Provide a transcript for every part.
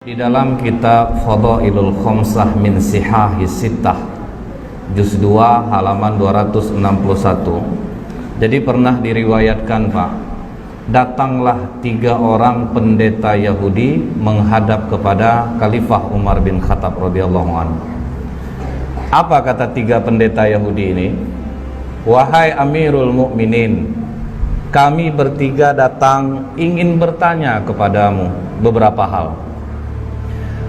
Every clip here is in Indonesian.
Di dalam kitab Fadailul Khamsah min Sihahis Sittah juz 2 halaman 261. Jadi pernah diriwayatkan, Pak, datanglah 3 orang pendeta Yahudi menghadap kepada Khalifah Umar bin Khattab radhiyallahu anhu. Apa kata 3 pendeta Yahudi ini? Wahai Amirul Mukminin, kami bertiga datang ingin bertanya kepadamu beberapa hal.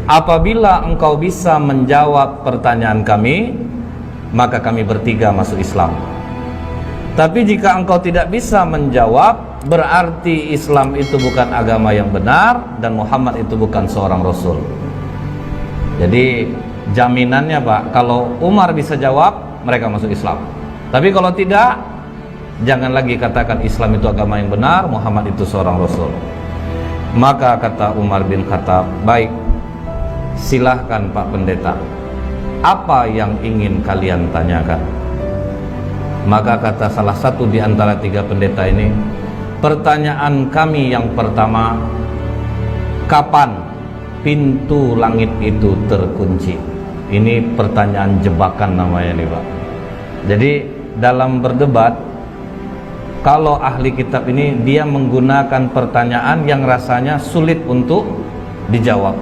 Apabila engkau bisa menjawab pertanyaan kami, maka kami bertiga masuk Islam. Tapi jika engkau tidak bisa menjawab, berarti Islam itu bukan agama yang benar dan Muhammad itu bukan seorang Rasul. Jadi jaminannya, Pak, kalau Umar bisa jawab, mereka masuk Islam. Tapi kalau tidak, jangan lagi katakan Islam itu agama yang benar, Muhammad itu seorang Rasul. Maka kata Umar bin Khattab, baik, silahkan Pak Pendeta, apa yang ingin kalian tanyakan? Maka kata salah satu di antara 3 pendeta ini, pertanyaan kami yang pertama, kapan pintu langit itu terkunci? Ini pertanyaan jebakan namanya nih, Pak. Jadi dalam berdebat, kalau ahli kitab ini dia menggunakan pertanyaan yang rasanya sulit untuk dijawab,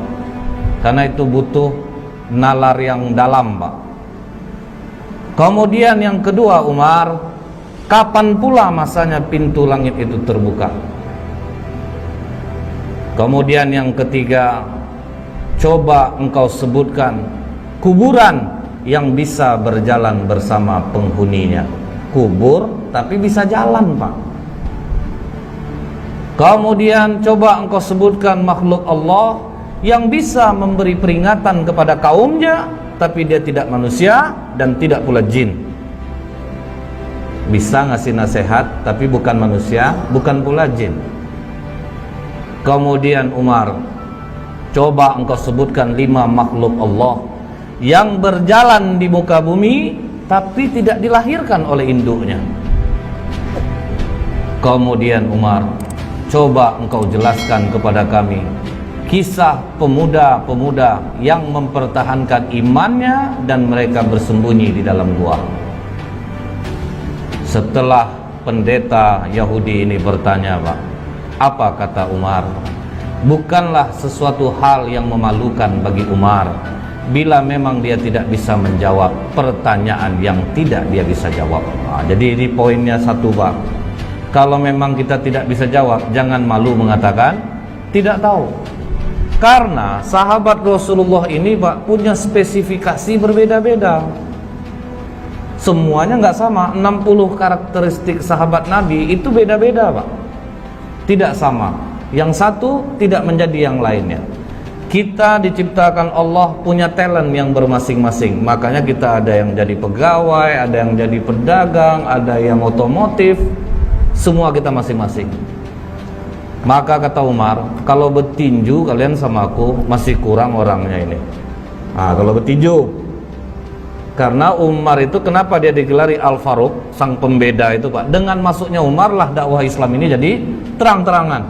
karena itu butuh nalar yang dalam, Pak. Kemudian yang kedua, Umar, kapan pula masanya pintu langit itu terbuka? Kemudian yang ketiga, coba engkau sebutkan kuburan yang bisa berjalan bersama penghuninya. Kubur tapi bisa jalan, Pak. Kemudian coba engkau sebutkan makhluk Allah yang bisa memberi peringatan kepada kaumnya, tapi dia tidak manusia dan tidak pula jin. Bisa ngasih nasihat, tapi bukan manusia, bukan pula jin. Kemudian Umar, coba engkau sebutkan 5 makhluk Allah yang berjalan di muka bumi, tapi tidak dilahirkan oleh induknya. Kemudian Umar, coba engkau jelaskan kepada kami kisah pemuda-pemuda yang mempertahankan imannya dan mereka bersembunyi di dalam gua. Setelah pendeta Yahudi ini bertanya, Pak, apa kata Umar? Bukanlah sesuatu hal yang memalukan bagi Umar bila memang dia tidak bisa menjawab pertanyaan yang tidak dia bisa jawab. Nah, jadi ini poinnya satu, Pak. Kalau memang kita tidak bisa jawab, jangan malu mengatakan tidak tahu. Karena sahabat Rasulullah ini, Pak, punya spesifikasi berbeda-beda. Semuanya nggak sama. 60 karakteristik sahabat Nabi itu beda-beda, Pak. Tidak sama. Yang satu tidak menjadi yang lainnya. Kita diciptakan Allah punya talent yang bermasing-masing. Makanya kita ada yang jadi pegawai, ada yang jadi pedagang, ada yang otomotif. Semua kita masing-masing. Maka kata Umar, kalau bertinju kalian sama aku masih kurang orangnya ini. Nah, kalau bertinju, karena Umar itu kenapa dia digelari Al-Faruq, sang pembeda itu, Pak? Dengan masuknya Umar lah dakwah Islam ini jadi terang-terangan.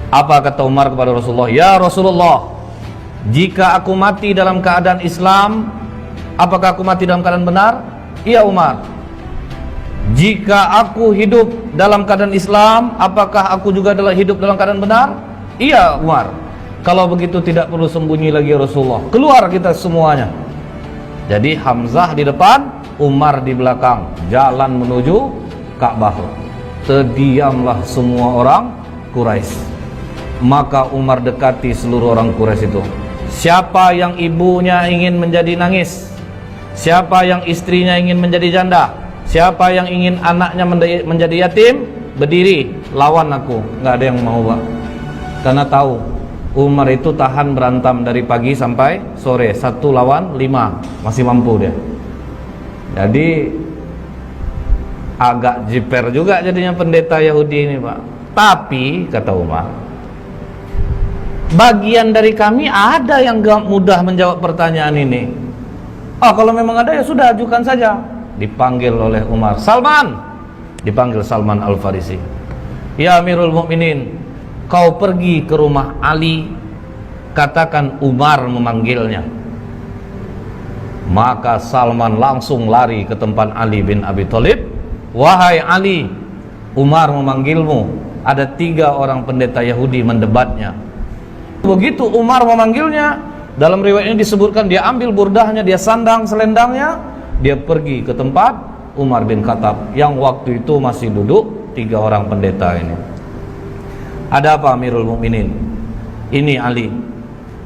Apa kata Umar kepada Rasulullah? Ya Rasulullah, jika aku mati dalam keadaan Islam, apakah aku mati dalam keadaan benar? Iya Umar. Jika aku hidup dalam keadaan Islam, apakah aku juga hidup dalam keadaan benar? Iya Umar. Kalau begitu tidak perlu sembunyi lagi Rasulullah. Keluar kita semuanya. Jadi Hamzah di depan, Umar di belakang, jalan menuju Ka'bah. Terdiamlah semua orang Quraisy. Maka Umar dekati seluruh orang Quraisy itu. Siapa yang ibunya ingin menjadi nangis? Siapa yang istrinya ingin menjadi janda? Siapa yang ingin anaknya menjadi yatim, berdiri, lawan aku. Nggak ada yang mau, Pak. Karena tahu Umar itu tahan berantem dari pagi sampai sore, 1 lawan 5, masih mampu dia. Jadi agak jiper juga jadinya pendeta Yahudi ini, Pak. Tapi kata Umar, bagian dari kami ada yang gak mudah menjawab pertanyaan ini. Kalau memang ada ya sudah, ajukan saja. Dipanggil oleh Umar, Salman. Dipanggil Salman Al-Farisi. Ya Amirul Mukminin, kau pergi ke rumah Ali katakan Umar memanggilnya. Maka Salman langsung lari ke tempat Ali bin Abi Thalib. Wahai Ali, Umar memanggilmu. Ada 3 orang pendeta Yahudi mendebatnya. Begitu Umar memanggilnya, dalam riwayat ini disebutkan dia ambil burdahnya, dia sandang selendangnya, dia pergi ke tempat Umar bin Khattab yang waktu itu masih duduk 3 orang pendeta ini. Ada apa Amirul Mukminin? Ini Ali.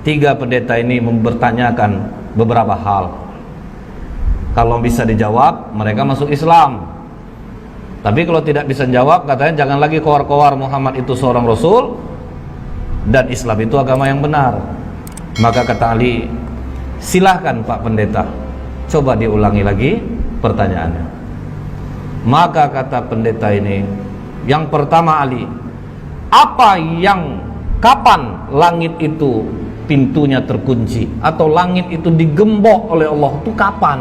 3 pendeta ini mempertanyakan beberapa hal. Kalau bisa dijawab, mereka masuk Islam. Tapi kalau tidak bisa jawab, katanya jangan lagi kowar-kowar Muhammad itu seorang Rasul dan Islam itu agama yang benar. Maka kata Ali, silahkan Pak Pendeta, coba diulangi lagi pertanyaannya. Maka kata pendeta ini, yang pertama Ali, kapan langit itu pintunya terkunci atau langit itu digembok oleh Allah, itu kapan?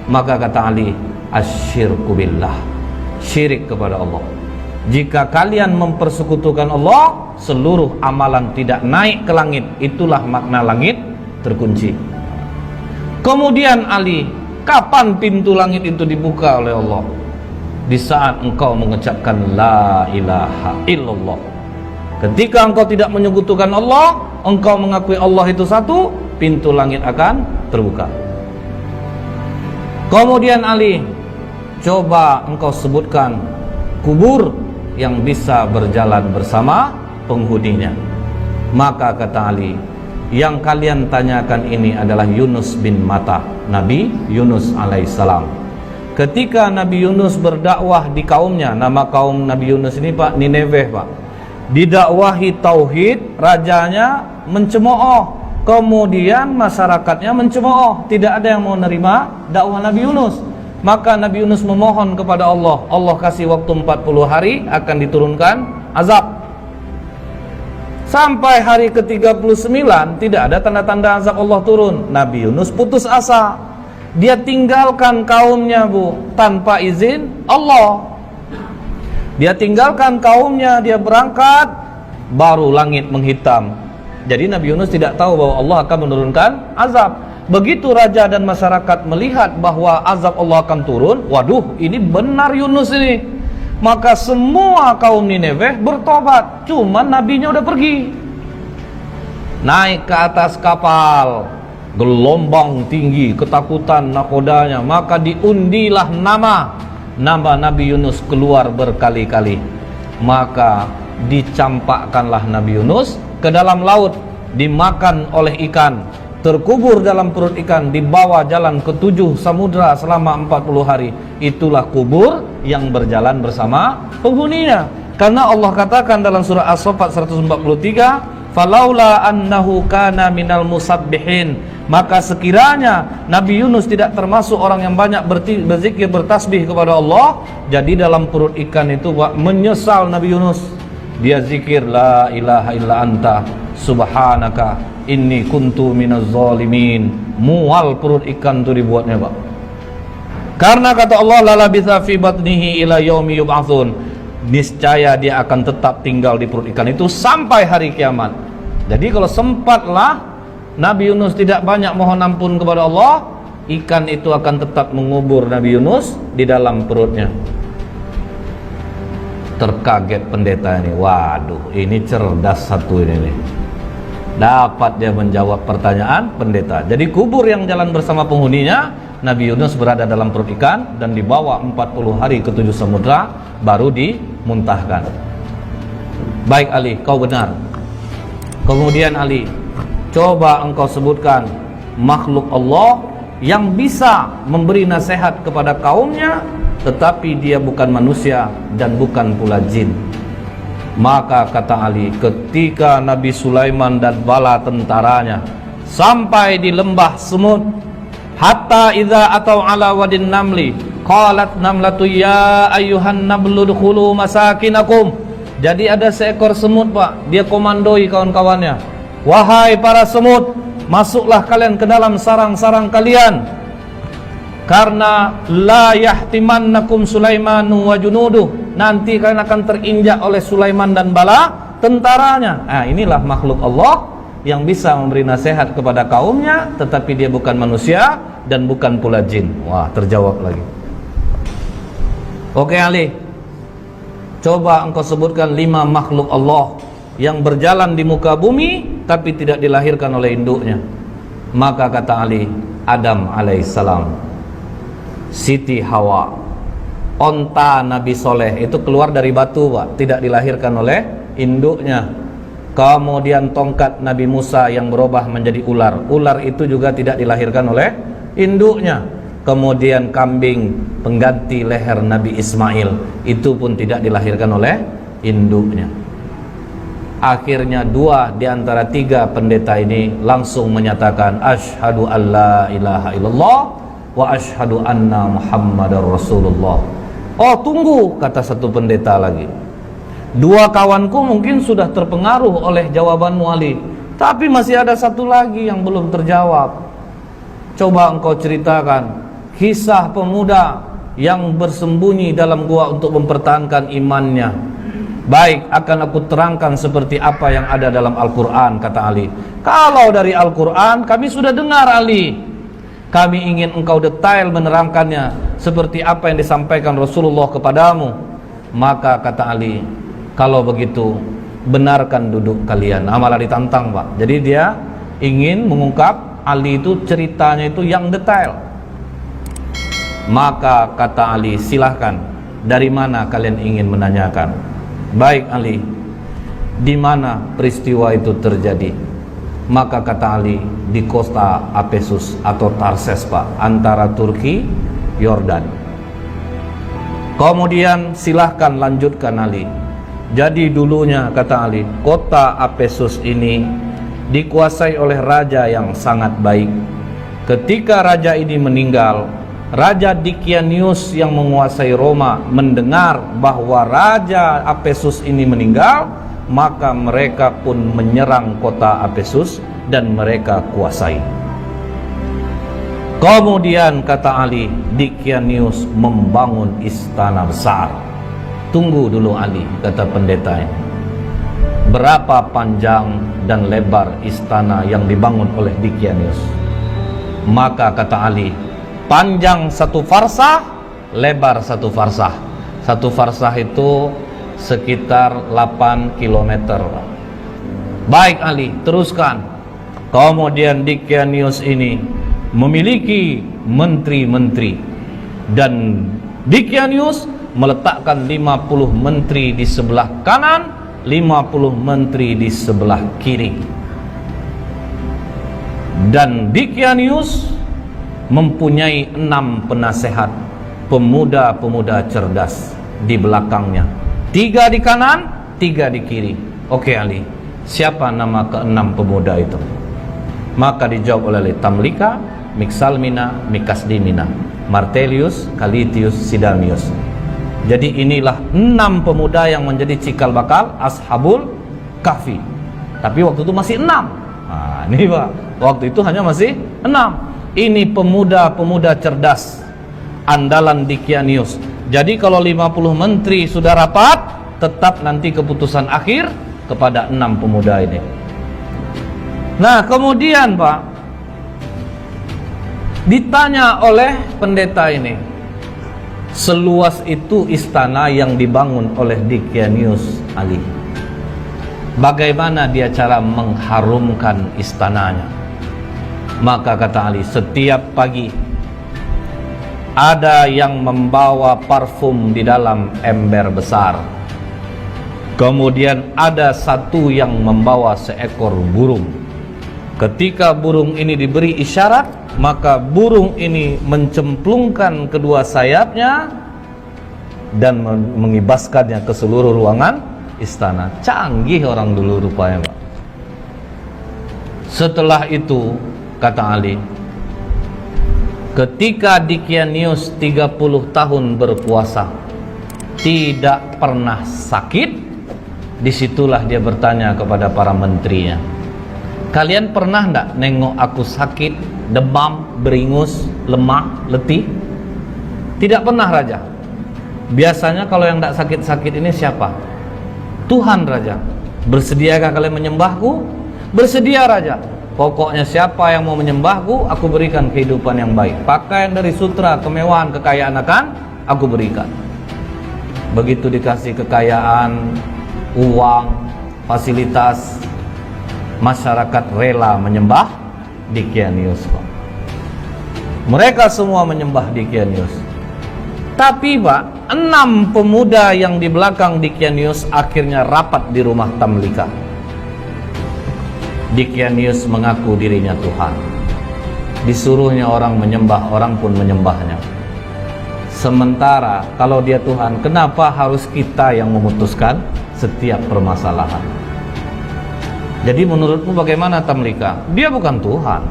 Maka kata Ali, asyirku billah, syirik kepada Allah. Jika kalian mempersekutukan Allah, seluruh amalan tidak naik ke langit. Itulah makna langit terkunci. Kemudian Ali, kapan pintu langit itu dibuka oleh Allah? Di saat engkau mengucapkan la ilaha illallah. Ketika engkau tidak menyekutukan Allah, engkau mengakui Allah itu satu, pintu langit akan terbuka. Kemudian Ali, coba engkau sebutkan kubur yang bisa berjalan bersama penghuninya. Maka kata Ali, yang kalian tanyakan ini adalah Yunus bin Matta, Nabi Yunus alaihissalam. Ketika Nabi Yunus berdakwah di kaumnya, nama kaum Nabi Yunus ini Pak, Nineveh Pak, didakwahi tauhid, rajanya mencemooh, kemudian masyarakatnya mencemooh, tidak ada yang mau nerima dakwah Nabi Yunus. Maka Nabi Yunus memohon kepada Allah, Allah kasih waktu 40 hari akan diturunkan azab. Sampai hari ke-39 tidak ada tanda-tanda azab Allah turun. Nabi Yunus putus asa. Dia tinggalkan kaumnya Bu, tanpa izin Allah. Dia tinggalkan kaumnya, dia berangkat, baru langit menghitam. Jadi Nabi Yunus tidak tahu bahwa Allah akan menurunkan azab. Begitu raja dan masyarakat melihat bahwa azab Allah akan turun, waduh, ini benar Yunus ini. Maka semua kaum Nineveh bertobat, cuman nabinya udah pergi. Naik ke atas kapal, gelombang tinggi, ketakutan nakodanya, maka diundilah nama Nabi Yunus keluar berkali-kali. Maka dicampakkanlah Nabi Yunus ke dalam laut, dimakan oleh ikan, terkubur dalam perut ikan, dibawa jalan ke 7 samudra selama 40 hari. Itulah kubur yang berjalan bersama penghuninya. Karena Allah katakan dalam surah As-Saffat 143, falaula annahu kana minal musabbihin, maka sekiranya Nabi Yunus tidak termasuk orang yang banyak berzikir, bertasbih kepada Allah, jadi dalam perut ikan itu menyesal Nabi Yunus. Dia zikir la ilaha illa anta subhanaka inni kuntu minaz zalimin. Mual perut ikan itu dibuatnya Pak. Karena kata Allah la labitha fi batnihi ila yaumi yub'atsun, niscaya dia akan tetap tinggal di perut ikan itu sampai hari kiamat. Jadi kalau sempatlah Nabi Yunus tidak banyak mohon ampun kepada Allah, ikan itu akan tetap mengubur Nabi Yunus di dalam perutnya. Terkaget pendeta ini, waduh ini cerdas satu ini nih. Dapat dia menjawab pertanyaan pendeta. Jadi kubur yang jalan bersama penghuninya, Nabi Yunus berada dalam perut ikan dan dibawa 40 hari ke 7 samudra baru dimuntahkan. Baik Ali, kau benar. Kemudian Ali, coba engkau sebutkan makhluk Allah yang bisa memberi nasihat kepada kaumnya tetapi dia bukan manusia dan bukan pula jin. Maka kata Ali, ketika Nabi Sulaiman dan bala tentaranya sampai di lembah semut, hatta idza atau ala wadin namli qalat namlatu ya ayyuhan nablu dkhulu masakinakum. Jadi ada seekor semut Pak, dia komandoi kawan-kawannya, wahai para semut, masuklah kalian ke dalam sarang-sarang kalian, karena la yahtimannakum Sulaimanu wa junuduh, nanti kalian akan terinjak oleh Sulaiman dan bala tentaranya. Nah inilah makhluk Allah yang bisa memberi nasihat kepada kaumnya, tetapi dia bukan manusia dan bukan pula jin. Wah, terjawab lagi. Oke Ali, coba engkau sebutkan 5 makhluk Allah yang berjalan di muka bumi tapi tidak dilahirkan oleh induknya. Maka kata Ali, Adam alaihissalam, Siti Hawa, onta Nabi Soleh itu keluar dari batu Pak, tidak dilahirkan oleh induknya. Kemudian tongkat Nabi Musa yang berubah menjadi ular, ular itu juga tidak dilahirkan oleh induknya. Kemudian kambing pengganti leher Nabi Ismail, itu pun tidak dilahirkan oleh induknya. Akhirnya 2 di antara 3 pendeta ini langsung menyatakan asyhadu alla ilaha illallah wa asyhadu anna muhammadar rasulullah. Oh tunggu, kata satu pendeta lagi, 2 kawanku mungkin sudah terpengaruh oleh jawabanmu Ali, tapi masih ada satu lagi yang belum terjawab. Coba engkau ceritakan kisah pemuda yang bersembunyi dalam gua untuk mempertahankan imannya. Baik, akan aku terangkan seperti apa yang ada dalam Al-Quran, kata Ali. Kalau dari Al-Quran kami sudah dengar Ali, kami ingin engkau detail menerangkannya seperti apa yang disampaikan Rasulullah kepadamu. Maka kata Ali, kalau begitu benarkan duduk kalian. Malah ditantang Pak. Jadi dia ingin mengungkap Ali itu ceritanya itu yang detail. Maka kata Ali, silahkan, dari mana kalian ingin menanyakan? Baik Ali, di mana peristiwa itu terjadi? Maka kata Ali, di kota Apesus atau Tarses Pak, antara Turki, Yordan. Kemudian silahkan lanjutkan Ali. Jadi dulunya kata Ali, kota Apesus ini dikuasai oleh raja yang sangat baik. Ketika raja ini meninggal, Raja Dikianius yang menguasai Roma mendengar bahwa Raja Apesus ini meninggal, maka mereka pun menyerang kota Apesus dan mereka kuasai. Kemudian kata Ali, Dikianius membangun istana besar. Tunggu dulu Ali, kata pendeta ini. Berapa panjang dan lebar istana yang dibangun oleh Dikianius? Maka kata Ali, panjang 1 farsah, lebar 1 farsah. 1 farsah itu sekitar 8 km. Baik Ali, teruskan. Kemudian Dikianius ini memiliki menteri-menteri, dan Dikianius meletakkan 50 menteri di sebelah kanan, 50 menteri di sebelah kiri. Dan Dikianius mempunyai 6 penasehat, pemuda-pemuda cerdas di belakangnya, 3 di kanan, 3 di kiri. Oke Ali, siapa nama ke-6 pemuda itu? Maka dijawab oleh Tamlika, Mixalmina, Mikasdimina, Martelius, Calitius, Sidamius. Jadi inilah 6 pemuda yang menjadi cikal bakal Ashabul Kahfi. Tapi waktu itu masih 6. Nah, ini Pak, waktu itu hanya masih 6. Ini pemuda-pemuda cerdas andalan Dikianius. Jadi kalau 50 menteri sudah rapat, tetap nanti keputusan akhir kepada 6 pemuda ini. Nah kemudian Pak, ditanya oleh pendeta ini, seluas itu istana yang dibangun oleh Dikianius Ali, bagaimana dia cara mengharumkan istananya? Maka kata Ali, setiap pagi ada yang membawa parfum di dalam ember besar. Kemudian ada satu yang membawa seekor burung. Ketika burung ini diberi isyarat, maka burung ini mencemplungkan kedua sayapnya dan mengibaskannya ke seluruh ruangan istana. Canggih orang dulu rupanya Pak. Setelah itu kata Ali, ketika Dikianius 30 tahun berpuasa tidak pernah sakit, disitulah dia bertanya kepada para menterinya, kalian pernah enggak nengok aku sakit, demam, beringus, lemah, letih? Tidak pernah Raja. Biasanya kalau yang enggak sakit-sakit ini siapa? Tuhan Raja. Bersediakah kalian menyembahku? Bersedia raja, pokoknya siapa yang mau menyembahku, aku berikan kehidupan yang baik. Pakaian dari sutra, kemewahan, kekayaan akan aku berikan. Begitu dikasih kekayaan, uang, fasilitas, masyarakat rela menyembah Dicanius. Mereka semua menyembah Dicanius. Tapi Pak, 6 pemuda yang di belakang Dicanius akhirnya rapat di rumah Tamlika. Dicanius mengaku dirinya Tuhan. Disuruhnya orang menyembah, orang pun menyembahnya. Sementara kalau dia Tuhan, kenapa harus kita yang memutuskan setiap permasalahan? Jadi menurutmu bagaimana Tamlika? Dia bukan Tuhan.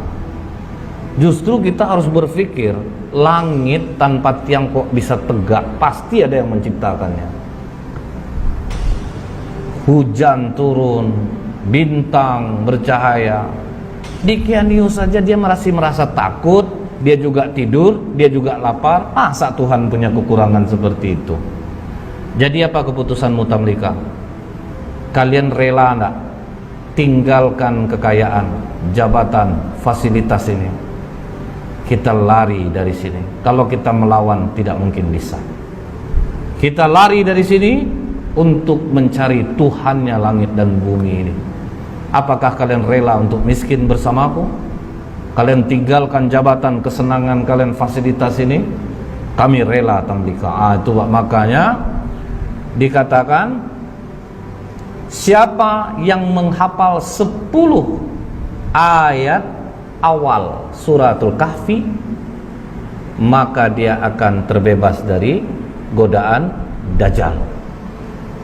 Justru kita harus berpikir, langit tanpa tiang kok bisa tegak? Pasti ada yang menciptakannya. Hujan turun, bintang bercahaya. Dicanius saja dia masih merasa takut, dia juga tidur, dia juga lapar. Masa Tuhan punya kekurangan seperti itu? Jadi apa keputusanmu Tamlika? Kalian rela enggak tinggalkan kekayaan, jabatan, fasilitas ini? Kita lari dari sini. Kalau kita melawan tidak mungkin bisa. Kita lari dari sini untuk mencari Tuhannya langit dan bumi ini. Apakah kalian rela untuk miskin bersamaku? Kalian tinggalkan jabatan, kesenangan kalian, fasilitas ini? Kami rela Tamlika. Itu makanya dikatakan, siapa yang menghafal 10 ayat awal suratul Kahfi, maka dia akan terbebas dari godaan Dajjal.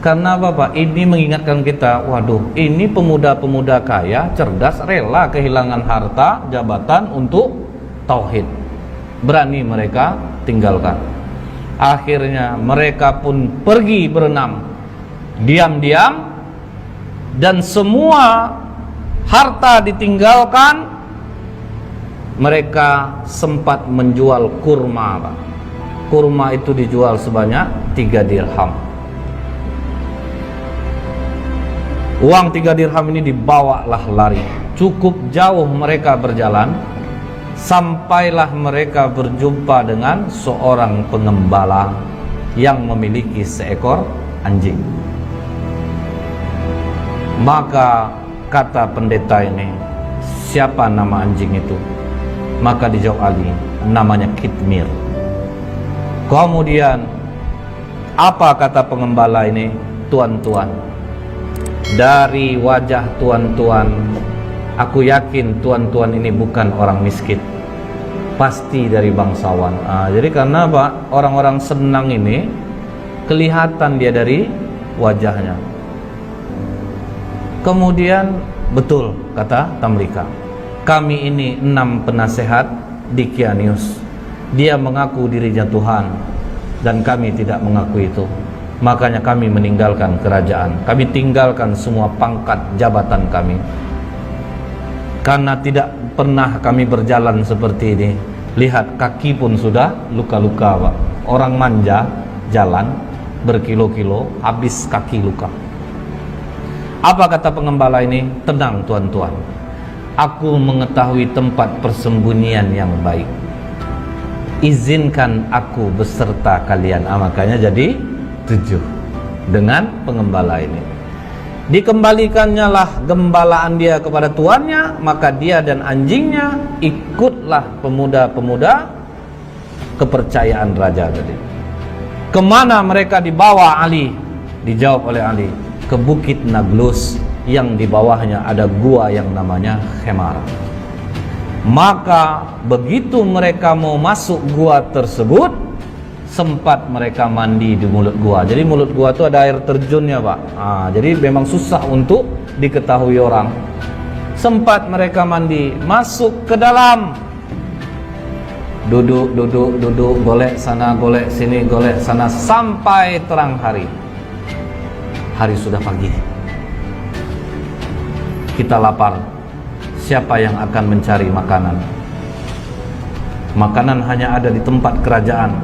Karena Bapak, ini mengingatkan kita, waduh, ini pemuda-pemuda kaya, cerdas, rela kehilangan harta, jabatan untuk tauhid. Berani mereka tinggalkan. Akhirnya mereka pun pergi berenam diam-diam, dan semua harta ditinggalkan. Mereka sempat menjual kurma, Pak. Kurma itu dijual sebanyak 3 dirham. Uang 3 dirham ini dibawalah lari. Cukup jauh mereka berjalan, sampailah mereka berjumpa dengan seorang pengembala yang memiliki seekor anjing. Maka kata pendeta ini, siapa nama anjing itu? Maka dijawab Ali, namanya Kitmir. Kemudian apa kata pengembala ini? Tuan-tuan, dari wajah tuan-tuan, aku yakin tuan-tuan ini bukan orang miskin, pasti dari bangsawan. Jadi karena apa? Orang-orang senang ini kelihatan dia dari wajahnya. Kemudian betul kata Tamlika, kami ini 6 penasehat Dicanius. Dia mengaku dirinya Tuhan dan kami tidak mengaku itu. Makanya kami meninggalkan kerajaan. Kami tinggalkan semua pangkat jabatan kami. Karena tidak pernah kami berjalan seperti ini. Lihat, kaki pun sudah luka-luka, Pak. Orang manja jalan berkilo-kilo, habis kaki luka. Apa kata pengembala ini? Tenang tuan-tuan, aku mengetahui tempat persembunyian yang baik. Izinkan aku beserta kalian. Makanya jadi 7 dengan pengembala ini. Dikembalikannya lah gembalaan dia kepada tuannya, maka dia dan anjingnya ikutlah pemuda-pemuda kepercayaan raja tadi. Kemana mereka dibawa Ali? Dijawab oleh Ali, ke Bukit Nablus yang di bawahnya ada gua yang namanya Khemar. Maka begitu mereka mau masuk gua tersebut, sempat mereka mandi di mulut gua. Jadi mulut gua itu ada air terjunnya, Pak. Jadi memang susah untuk diketahui orang. Sempat mereka mandi, masuk ke dalam, duduk, golek sana, golek sini, golek sana, sampai terang hari. Hari sudah pagi. Kita lapar. Siapa yang akan mencari makanan? Makanan hanya ada di tempat kerajaan.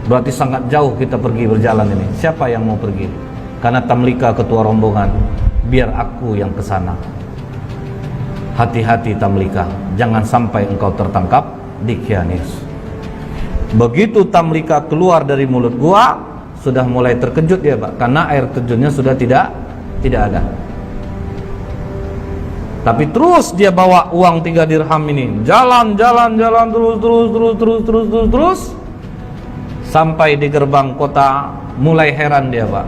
Berarti sangat jauh kita pergi berjalan ini. Siapa yang mau pergi? Karena Tamlika ketua rombongan, biar aku yang ke sana. Hati-hati Tamlika, jangan sampai engkau tertangkap Dickianius. Begitu Tamlika keluar dari mulut gua, sudah mulai terkejut dia, Pak, karena air terjunnya sudah tidak ada. Tapi terus dia bawa uang 3 dirham ini, jalan terus sampai di gerbang kota. Mulai heran dia, Pak,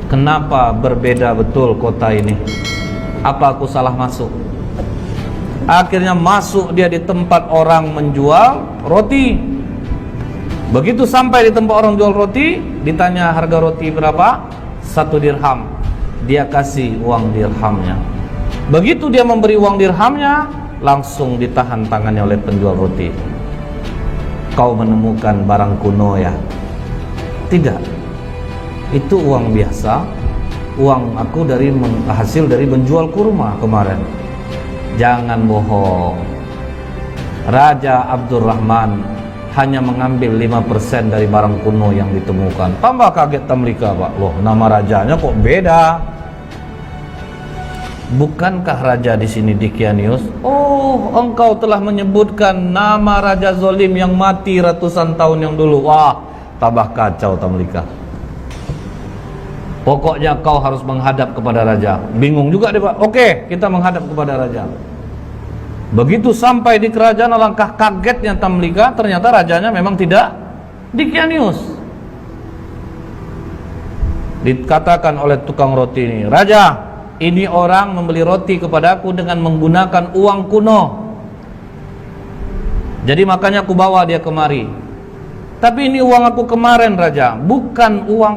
kenapa berbeda betul kota ini? Apa aku salah masuk? Akhirnya masuk dia di tempat orang menjual roti. Begitu sampai di tempat orang jual roti, ditanya harga roti berapa? 1 dirham. Dia kasih uang dirhamnya. Begitu dia memberi uang dirhamnya, langsung ditahan tangannya oleh penjual roti. Kau menemukan barang kuno ya? Tidak, itu uang biasa. Uang aku hasil dari menjual kurma kemarin. Jangan bohong. Raja Abdurrahman hanya mengambil 5% dari barang kuno yang ditemukan. Tambah kaget Tamlika, Pak. Loh, nama rajanya kok beda? Bukankah raja di sini Dickianius? Oh, engkau telah menyebutkan nama raja zalim yang mati ratusan tahun yang dulu. Wah, tambah kacau Tamlika. Pokoknya kau harus menghadap kepada raja. Bingung juga dia, Pak. Oke, kita menghadap kepada raja. Begitu sampai di kerajaan, alangkah kagetnya Tamlika, ternyata rajanya memang tidak Dickianius. Dikatakan oleh tukang roti ini, "Raja, ini orang membeli roti kepadaku dengan menggunakan uang kuno. Jadi makanya aku bawa dia kemari. Tapi ini uang aku kemarin, Raja, bukan uang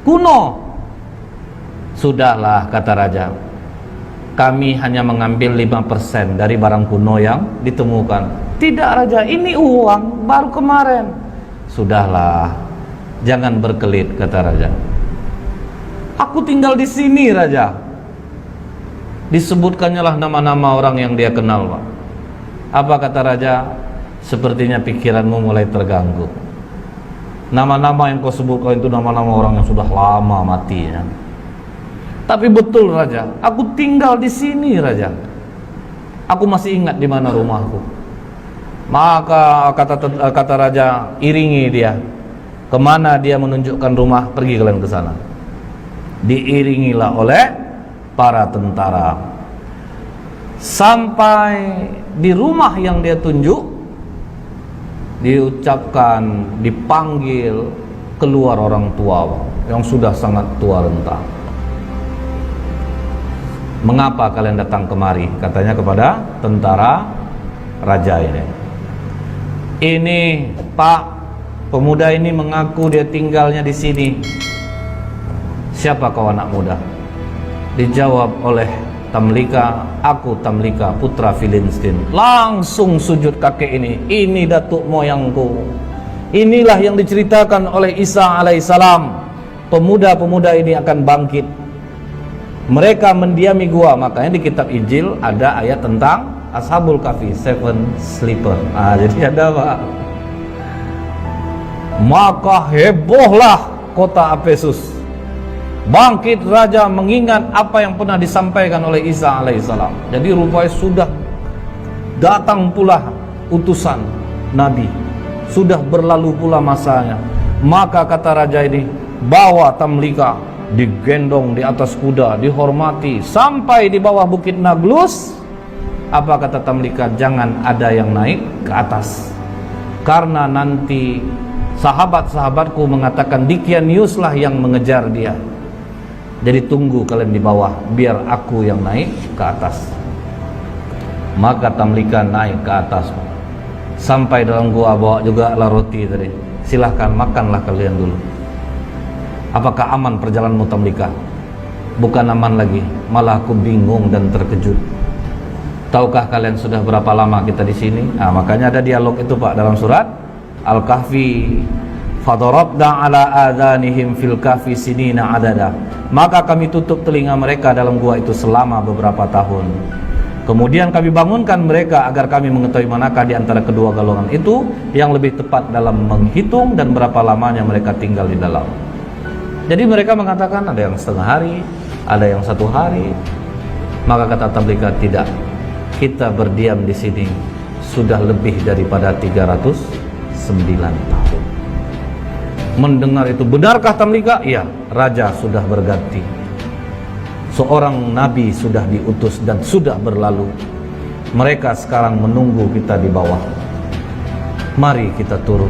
kuno." Sudahlah, kata raja, kami hanya mengambil 5% dari barang kuno yang ditemukan. Tidak, Raja, ini uang baru kemarin. Sudahlah, jangan berkelit, kata raja. Aku tinggal di sini, Raja. Disebutkannya lah nama-nama orang yang dia kenal, Pak. Apa kata raja? Sepertinya pikiranmu mulai terganggu. Nama-nama yang kau sebutkan itu nama-nama orang yang sudah lama matinya. Tapi betul, Raja, aku tinggal di sini, Raja. Aku masih ingat di mana rumahku. Maka kata raja, iringi dia. Kemana dia menunjukkan rumah, pergi kalian ke sana. Diiringilah oleh para tentara. Sampai di rumah yang dia tunjuk, diucapkan, dipanggil keluar orang tua yang sudah sangat tua renta. Mengapa kalian datang kemari? Katanya kepada tentara raja ini. Ini, Pak, pemuda ini mengaku dia tinggalnya di sini. Siapa kau, anak muda? Dijawab oleh Tamlika, aku Tamlika, putra Filistin. Langsung sujud kakek ini datuk moyangku. Inilah yang diceritakan oleh Isa alaihissalam. Pemuda-pemuda ini akan bangkit. Mereka mendiami gua. Makanya di kitab Injil ada ayat tentang Ashabul Kahfi, 7 sleeper. Jadi ada, Pak. Maka hebohlah kota Efesus. Bangkit raja mengingat apa yang pernah disampaikan oleh Isa alaihissalam. Jadi rupanya sudah datang pula utusan Nabi, sudah berlalu pula masanya. Maka kata raja ini, bawa Tamlika, digendong di atas kuda, dihormati sampai di bawah bukit Naglus. Apa kata Tamlika? Jangan ada yang naik ke atas, karena nanti sahabat-sahabatku mengatakan Dickianius lah yang mengejar dia. Jadi tunggu kalian di bawah, biar aku yang naik ke atas. Maka Tamlika naik ke atas, sampai dalam gua, bawa juga lah roti tadi. Silahkan makanlah kalian dulu. Apakah aman perjalananmu, Tamlika? Bukan aman lagi, malah aku bingung dan terkejut. Tahukah kalian sudah berapa lama kita di sini? Makanya ada dialog itu, Pak, dalam surat Al-Kahfi. Fadarabna ala adhanihim fil kahfi sinina adada. Maka kami tutup telinga mereka dalam gua itu selama beberapa tahun. Kemudian kami bangunkan mereka agar kami mengetahui manakah di antara kedua golongan itu yang lebih tepat dalam menghitung dan berapa lamanya mereka tinggal di dalam. Jadi mereka mengatakan ada yang setengah hari, ada yang 1 hari. Maka kata tabligh tidak. Kita berdiam di sini sudah lebih daripada 309 tahun. Mendengar itu, benarkah tabligh? Iya, raja sudah berganti. Seorang nabi sudah diutus dan sudah berlalu. Mereka sekarang menunggu kita di bawah. Mari kita turun.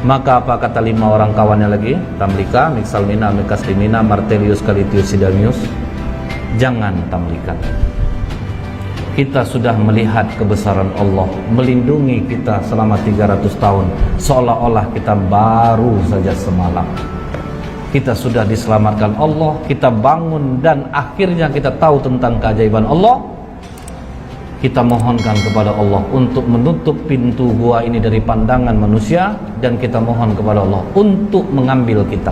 Maka apa kata 5 orang kawannya lagi? Tamlika, Miksalmina, Mikaslimina, Martelius, Calitius, Sidanius. Jangan Tamlika. Kita sudah melihat kebesaran Allah melindungi kita selama 300 tahun, seolah-olah kita baru saja semalam. Kita sudah diselamatkan Allah, kita bangun dan akhirnya kita tahu tentang keajaiban Allah. Kita mohonkan kepada Allah untuk menutup pintu gua ini dari pandangan manusia, dan kita mohon kepada Allah untuk mengambil kita.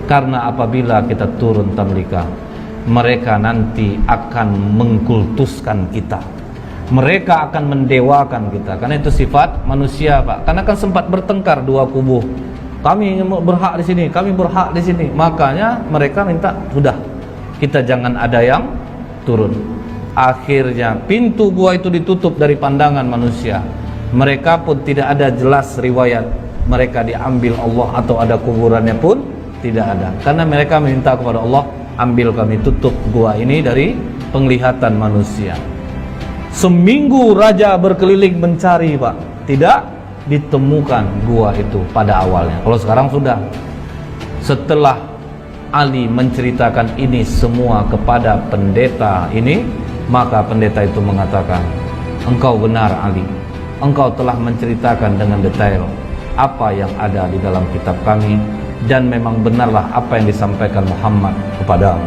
Karena apabila kita turun Tamlika, mereka nanti akan mengkultuskan kita. Mereka akan mendewakan kita. Karena itu sifat manusia, Pak. Karena kan sempat bertengkar dua kubu. Kami berhak di sini, kami berhak di sini. Makanya mereka minta, sudah, kita jangan ada yang turun. Akhirnya pintu gua itu ditutup dari pandangan manusia. Mereka pun tidak ada jelas riwayat mereka diambil Allah atau ada kuburannya pun tidak ada. Karena mereka minta kepada Allah, ambil kami, tutup gua ini dari penglihatan manusia. Seminggu raja berkeliling mencari, Pak, tidak ditemukan gua itu pada awalnya. Kalau sekarang sudah. Setelah Ali menceritakan ini semua kepada pendeta ini, maka pendeta itu mengatakan, engkau benar Ali, engkau telah menceritakan dengan detail apa yang ada di dalam kitab kami, dan memang benarlah apa yang disampaikan Muhammad kepadamu.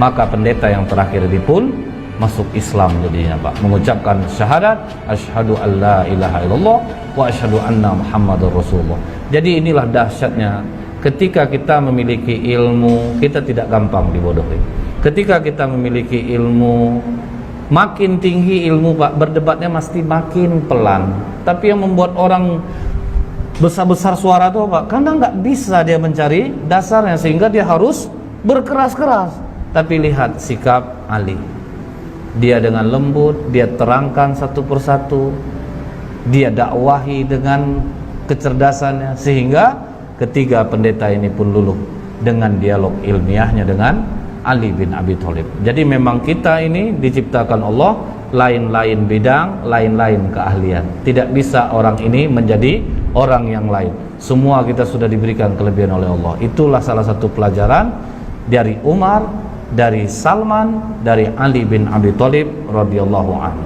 Maka pendeta yang terakhir ini pun masuk Islam jadinya, Pak, mengucapkan syahadat asyhadu alla ilaha illallah wa asyhadu anna Muhammadar Rasulullah. Jadi inilah dahsyatnya ketika kita memiliki ilmu, kita tidak gampang dibodohi. Ketika kita memiliki ilmu, makin tinggi ilmu, Pak, berdebatnya mesti makin pelan. Tapi yang membuat orang besar-besar suara itu, Pak, karena nggak bisa dia mencari dasarnya, sehingga dia harus berkeras-keras. Tapi lihat sikap Ali, dia dengan lembut, dia terangkan satu persatu, dia dakwahi dengan kecerdasannya, sehingga ketiga pendeta ini pun luluh dengan dialog ilmiahnya dengan Ali bin Abi Thalib. Jadi memang kita ini diciptakan Allah lain-lain bidang, lain-lain keahlian. Tidak bisa orang ini menjadi orang yang lain. Semua kita sudah diberikan kelebihan oleh Allah. Itulah salah satu pelajaran dari Umar, dari Salman, dari Ali bin Abi Thalib radhiyallahu anhu.